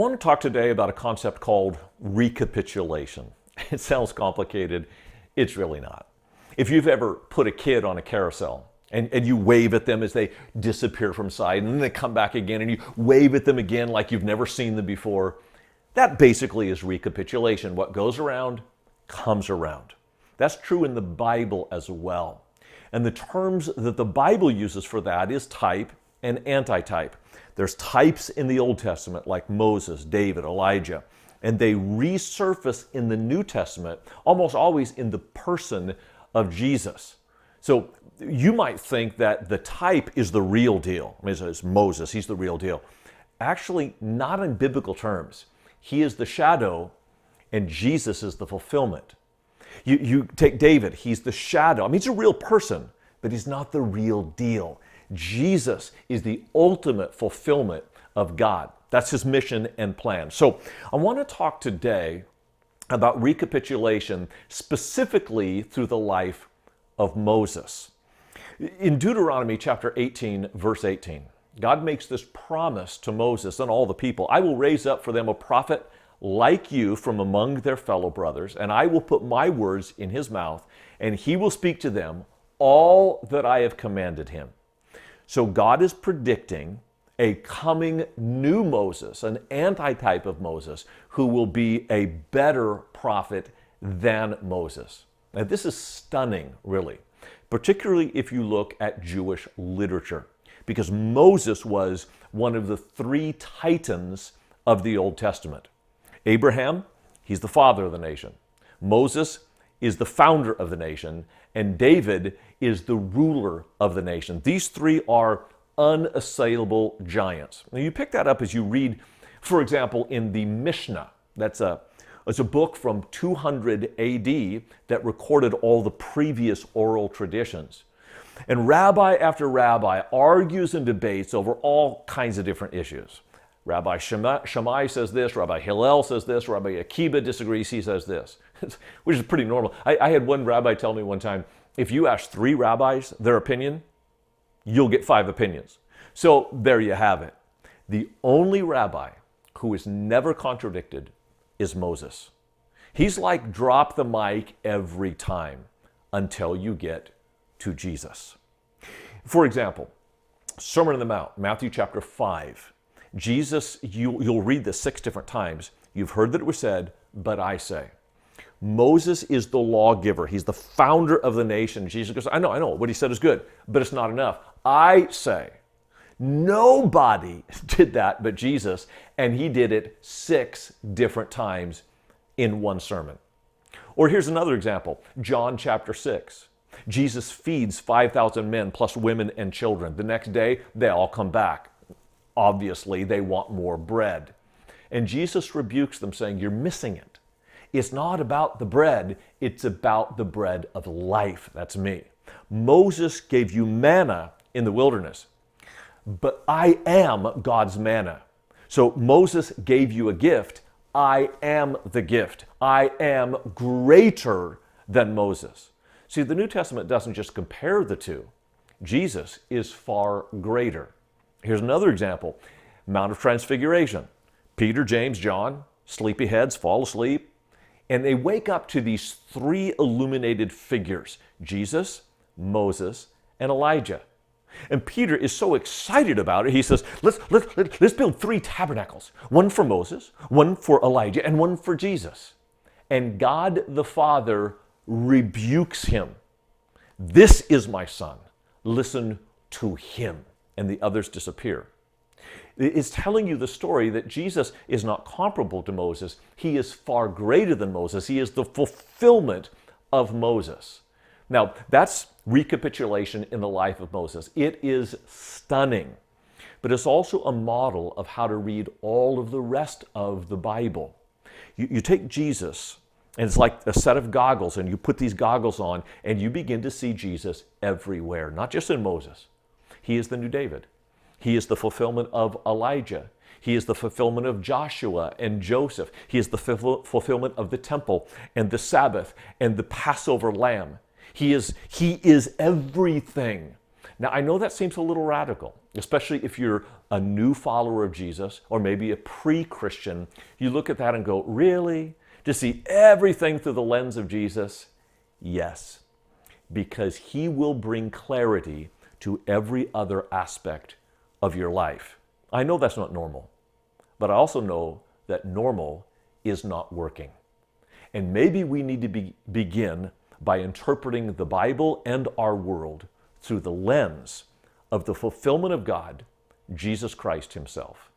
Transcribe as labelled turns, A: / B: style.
A: want to talk today about a concept called recapitulation. It sounds complicated. It's really not. If you've ever put a kid on a carousel and you wave at them as they disappear from sight, and then they come back again and you wave at them again like you've never seen them before, that basically is recapitulation. What goes around comes around. That's true in the Bible as well. And the terms that the Bible uses for that is type and antitype. There's types in the Old Testament like Moses, David, Elijah, and they resurface in the New Testament almost always in the person of Jesus. So you might think that the type is the real deal. I mean, it's Moses, he's the real deal. Actually, not in biblical terms. He is the shadow and Jesus is the fulfillment. You take David, he's the shadow. I mean, he's a real person, but he's not the real deal. Jesus is the ultimate fulfillment of God. That's his mission and plan. So I want to talk today about recapitulation, specifically through the life of Moses. In Deuteronomy chapter 18, verse 18, God makes this promise to Moses and all the people. I will raise up for them a prophet like you from among their fellow brothers, and I will put my words in his mouth, and he will speak to them all that I have commanded him. So God is predicting a coming new Moses, an antitype of Moses, who will be a better prophet than Moses. Now, this is stunning, really, particularly if you look at Jewish literature, because Moses was one of the three titans of the Old Testament. Abraham, he's the father of the nation. Moses is the founder of the nation, and David is the ruler of the nation. These three are unassailable giants. Now you pick that up as you read, for example, in the Mishnah. It's a book from 200 AD that recorded all the previous oral traditions. And rabbi after rabbi argues and debates over all kinds of different issues. Rabbi Shammai says this, Rabbi Hillel says this, Rabbi Akiba disagrees, he says this, which is pretty normal. I had one rabbi tell me one time, if you ask 3 rabbis their opinion, you'll get 5 opinions. So there you have it. The only rabbi who is never contradicted is Moses. He's like drop the mic every time until you get to Jesus. For example, Sermon on the Mount, Matthew chapter 5. Jesus, you'll read this 6 different times. You've heard that it was said, but I say. Moses is the lawgiver. He's the founder of the nation. Jesus goes, I know, what he said is good, but it's not enough. I say. Nobody did that but Jesus, and he did it 6 different times in one sermon. Or here's another example, John chapter 6. Jesus feeds 5,000 men plus women and children. The next day, they all come back. Obviously, they want more bread. And Jesus rebukes them saying, you're missing it. It's not about the bread, it's about the bread of life. That's me. Moses gave you manna in the wilderness, but I am God's manna. So Moses gave you a gift. I am the gift. I am greater than Moses. See, the New Testament doesn't just compare the two. Jesus is far greater. Here's another example, Mount of Transfiguration. Peter, James, John, sleepyheads, fall asleep, and they wake up to these 3 illuminated figures, Jesus, Moses, and Elijah. And Peter is so excited about it, he says, let's build 3 tabernacles, one for Moses, one for Elijah, and one for Jesus. And God the Father rebukes him. This is my son. Listen to him. And the others disappear. It's telling you the story that Jesus is not comparable to Moses. He is far greater than Moses. He is the fulfillment of Moses. Now, that's recapitulation in the life of Moses. It is stunning, but it's also a model of how to read all of the rest of the Bible. You take Jesus, and it's like a set of goggles, and you put these goggles on, and you begin to see Jesus everywhere, not just in Moses. He is the new David. He is the fulfillment of Elijah. He is the fulfillment of Joshua and Joseph. He is the fulfillment of the temple and the Sabbath and the Passover lamb. He is everything. Now, I know that seems a little radical, especially if you're a new follower of Jesus, or maybe a pre-Christian, you look at that and go, really? To see everything through the lens of Jesus? Yes, because he will bring clarity to every other aspect of your life. I know that's not normal, but I also know that normal is not working. And maybe we need to begin by interpreting the Bible and our world through the lens of the fulfillment of God, Jesus Christ himself.